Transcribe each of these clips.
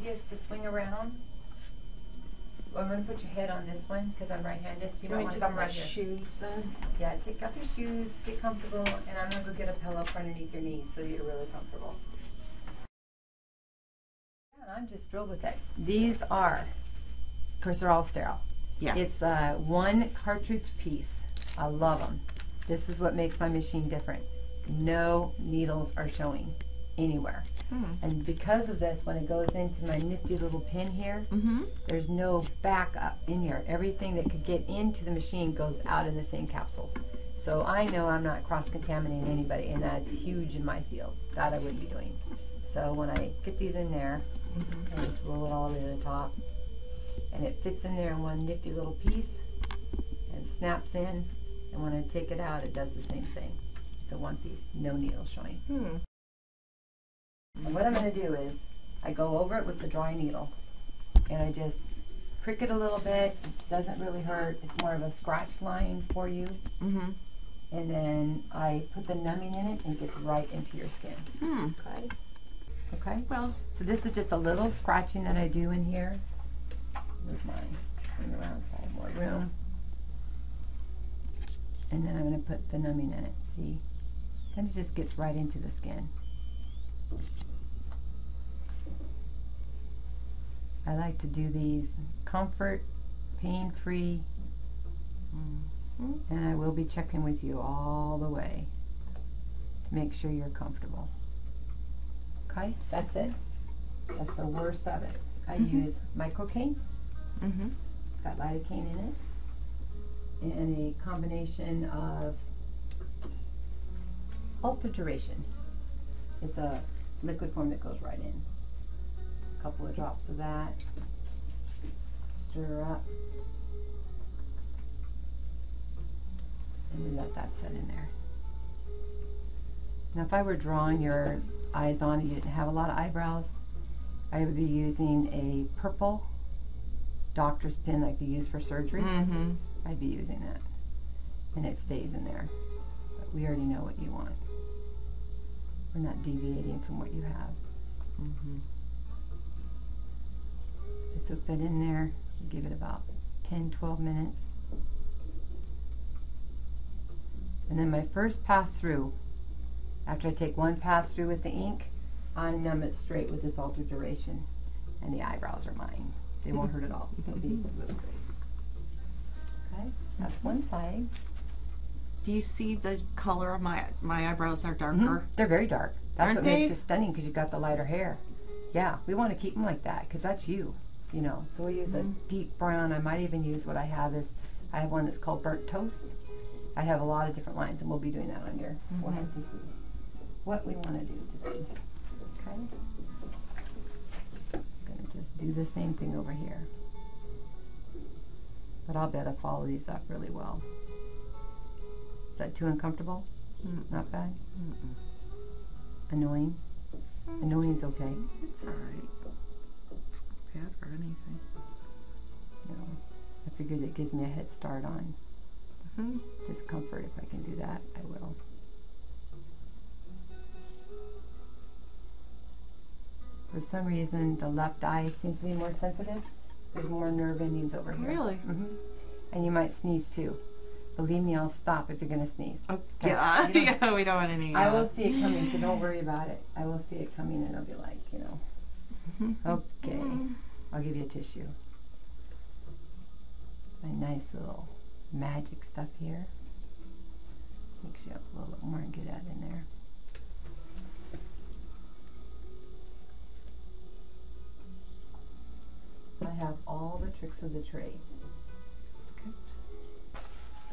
easiest to swing around. I'm going to put your head on this one because I'm right-handed, so you might want to come right here. Shoes then? Yeah, take off your shoes, get comfortable, and I'm going to go get a pillow for underneath your knees so you're really comfortable. Yeah, I'm just thrilled with it. These are, of course, they're all sterile. Yeah. It's one cartridge piece. I love them. This is what makes my machine different. No needles are showing anywhere. And because of this, when it goes into my nifty little pin here, there's no backup in here. Everything that could get into the machine goes out in the same capsules. So I know I'm not cross-contaminating anybody, and that's huge in my field. That I would be doing. So when I get these in there, I just roll it all the way to the top, and it fits in there in one nifty little piece and snaps in, and when I take it out, it does the same thing. It's a one piece, no needles showing. And what I'm going to do is, I go over it with the dry needle, and I just prick it a little bit. It doesn't really hurt. It's more of a scratch line for you. And then I put the numbing in it, and it gets right into your skin. Okay. Okay. Well, so this is just a little scratching that I do in here. With my turn around so I have more room. And then I'm going to put the numbing in it. See? Then it just gets right into the skin. I like to do these comfort, pain-free, and I will be checking with you all the way to make sure you're comfortable. Okay, that's it. That's the worst of it. I use microcaine, got lidocaine in it, and a combination of ultra duration. It's a liquid form that goes right in. A couple of drops of that. Stir up. And we let that set in there. Now if I were drawing your eyes on and you didn't have a lot of eyebrows, I would be using a purple doctor's pin like they use for surgery. I'd be using that. And it stays in there. But we already know what you want. We're not deviating from what you have. I soak that in there, give it about 10-12 minutes. And then my first pass through, after I take one pass through with the ink, I numb it straight with this ultra duration. And the eyebrows are mine. They won't hurt at all. They'll be really great. Okay, that's one side. do you see the color of my eyebrows are darker? They're very dark. That's Aren't what they? makes it stunning, because you've got the lighter hair. Yeah, we want to keep them like that because that's you, you know. So we use a deep brown. I might even use what I have is, I have one that's called Burnt Toast. I have a lot of different lines, and we'll be doing that on your forehead to see what we want to do to them. Okay? I'm going to just do the same thing over here. But I'll be able to follow these up really well. Is that too uncomfortable? Not bad? Annoying? Annoying's okay. It's alright. Bad or anything. No. I figured it gives me a head start on discomfort. If I can do that, I will. For some reason, the left eye seems to be more sensitive. There's more nerve endings over here. Really? And you might sneeze too. Believe me, I'll stop if you're going to sneeze. Oh, yeah. Yeah, we don't want any. I will see it coming, so don't worry about it. I will see it coming, and I'll be like, you know, okay. I'll give you a tissue. My nice little magic stuff here. Makes you up a little bit more and get that in there. I have all the tricks of the trade.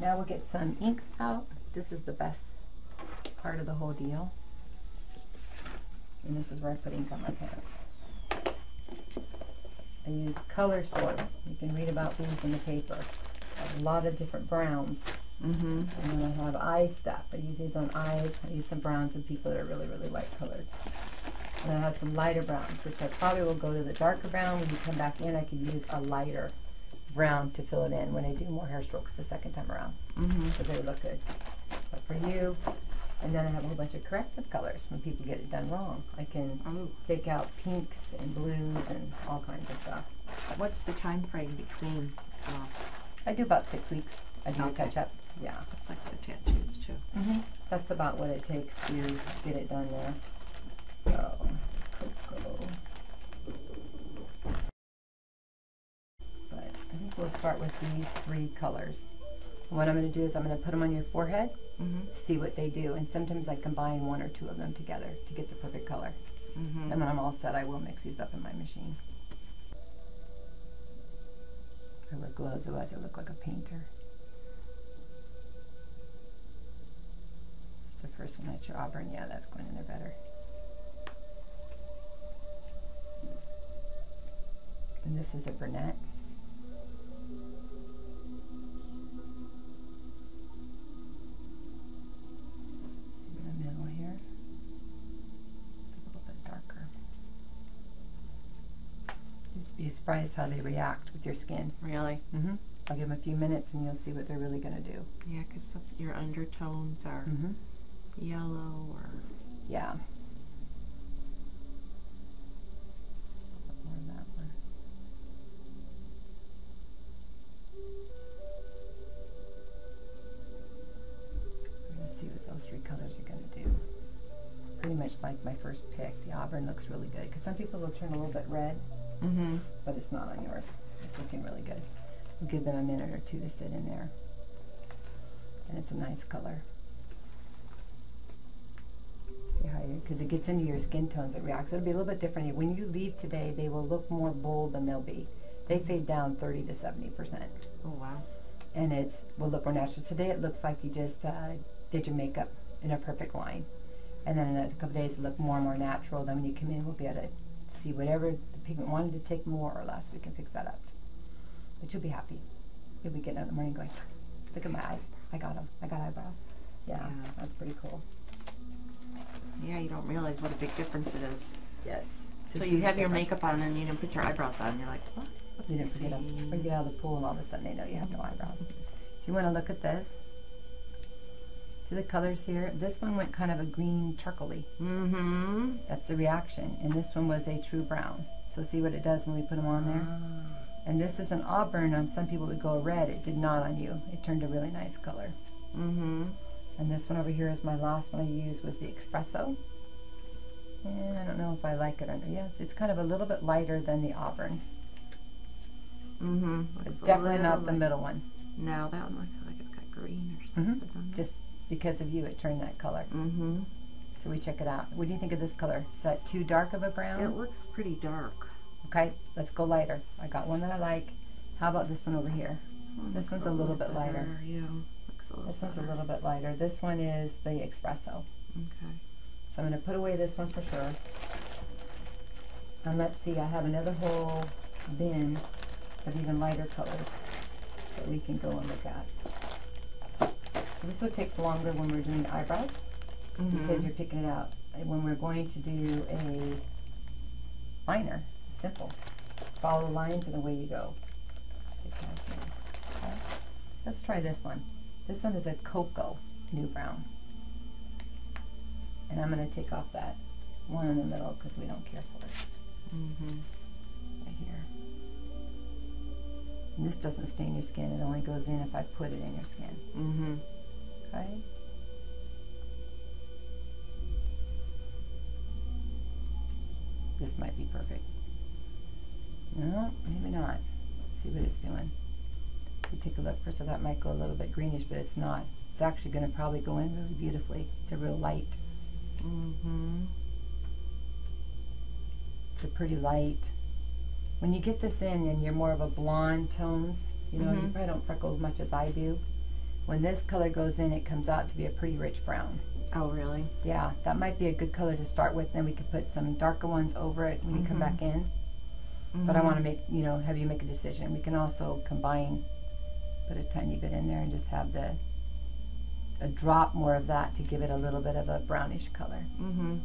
Now we'll get some inks out. This is the best part of the whole deal. And this is where I put ink on my pants. I use Color Source. You can read about these in the paper. I have a lot of different browns. And then I have eye stuff. I use these on eyes. I use some browns and people that are really, really light colored. And I have some lighter browns, which I probably will go to the darker brown. When you come back in, I could use a lighter brown to fill it in when I do more hair strokes the second time around. So they look good. But for you, And then I have a whole bunch of corrective colors when people get it done wrong. I can take out pinks and blues and all kinds of stuff. What's the time frame between? I do about 6 weeks. I do a touch-up. Yeah. It's like the tattoos too. That's about what it takes to get it done there. So, cocoa. But I think we'll start with these 3 colors. And what I'm going to do is I'm going to put them on your forehead, see what they do. And sometimes I combine 1 or 2 of them together to get the perfect color. And when I'm all set, I will mix these up in my machine. I look glows, otherwise I look like a painter. Here's the first one, that's your auburn. Yeah, that's going in there better. And this is a brunette. In the middle here. It's a little bit darker. You'd be surprised how they react with your skin. Really? I'll give them a few minutes and you'll see what they're really going to do. Yeah, because your undertones are yellow or... Yeah. More of that one. We're going to see what those 3 colors are going to do. Pretty much like my first pick. The auburn looks really good because some people will turn a little bit red, but it's not on yours. It's looking really good. We'll give them a minute or 2 to sit in there. And it's a nice color. See how you, because it gets into your skin tones, it reacts. It'll be a little bit different. When you leave today, they will look more bold than they'll be. They fade down 30 to 70%. Oh, wow. And it will look more natural. Today it looks like you just did your makeup in a perfect line. And then in a couple days it'll look more and more natural. Then when you come in, we'll be able to see whatever the pigment wanted to take more or less. We can fix that up. But you'll be happy. You'll be getting up in the morning going, look at my eyes. I got them. I got eyebrows. Yeah, that's pretty cool. Yeah, you don't realize what a big difference it is. Yes. So you have your makeup on and you didn't put your eyebrows on. And you're like, what? What's you didn't forget them. Or you get out of the pool and all of a sudden they know you have no eyebrows. Do you want to look at this? See the colors here? This one went kind of a green charcoaly. That's the reaction. And this one was a true brown. So see what it does when we put them on there? And this is an auburn. On some people it would go red. It did not on you. It turned a really nice color. And this one over here is my last one I used, was the espresso. And I don't know if I like it under. Yeah, it's kind of a little bit lighter than the auburn. It's definitely not the middle one. No, that one looks like it's got green or something. Just because of you, it turned that color. So we check it out. What do you think of this color? Is that too dark of a brown? It looks pretty dark. Okay, let's go lighter. I got one that I like. How about this one over here? This one's a little bit lighter. Yeah, looks a little This one's a little bit lighter. This one is the espresso. Okay. So I'm going to put away this one for sure. And let's see, I have another whole bin of even lighter colors that we can go and look at. This one takes longer when we're doing eyebrows because you're picking it out. And when we're going to do a liner, it's simple. Follow the lines and away you go. Okay. Let's try this one. This one is a cocoa new brown. And I'm going to take off that one in the middle because we don't care for it. Right here. And this doesn't stain your skin. It only goes in if I put it in your skin. Okay. This might be perfect. No, maybe not. Let's see what it's doing. You take a look first, so that might go a little bit greenish, but it's not. It's actually going to probably go in really beautifully. It's a real light. It's a pretty light. When you get this in and you're more of a blonde tones, you know, you probably don't freckle as much as I do. When this color goes in, it comes out to be a pretty rich brown. Oh, really? Yeah, that might be a good color to start with. Then we could put some darker ones over it when you come back in. But I want to make, you know, have you make a decision. We can also combine, put a tiny bit in there and just have a drop more of that to give it a little bit of a brownish color. Do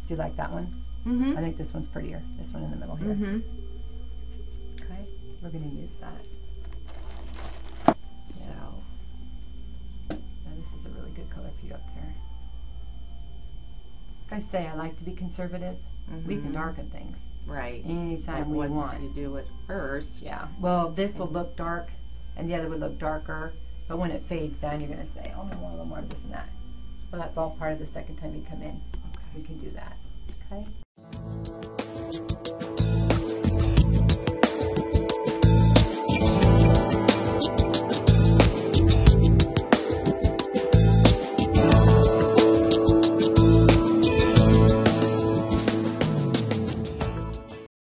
you like that one? I think this one's prettier. This one in the middle here. Okay, we're going to use that. So, I say, I like to be conservative. We can darken things Right. anytime But we once want. you do it first. Yeah. Well, this will look dark, and the other would look darker. But when it fades down, you're going to say, oh, I want a little more of this and that. Well, that's all part of the second time you come in. Okay. We can do that. Okay.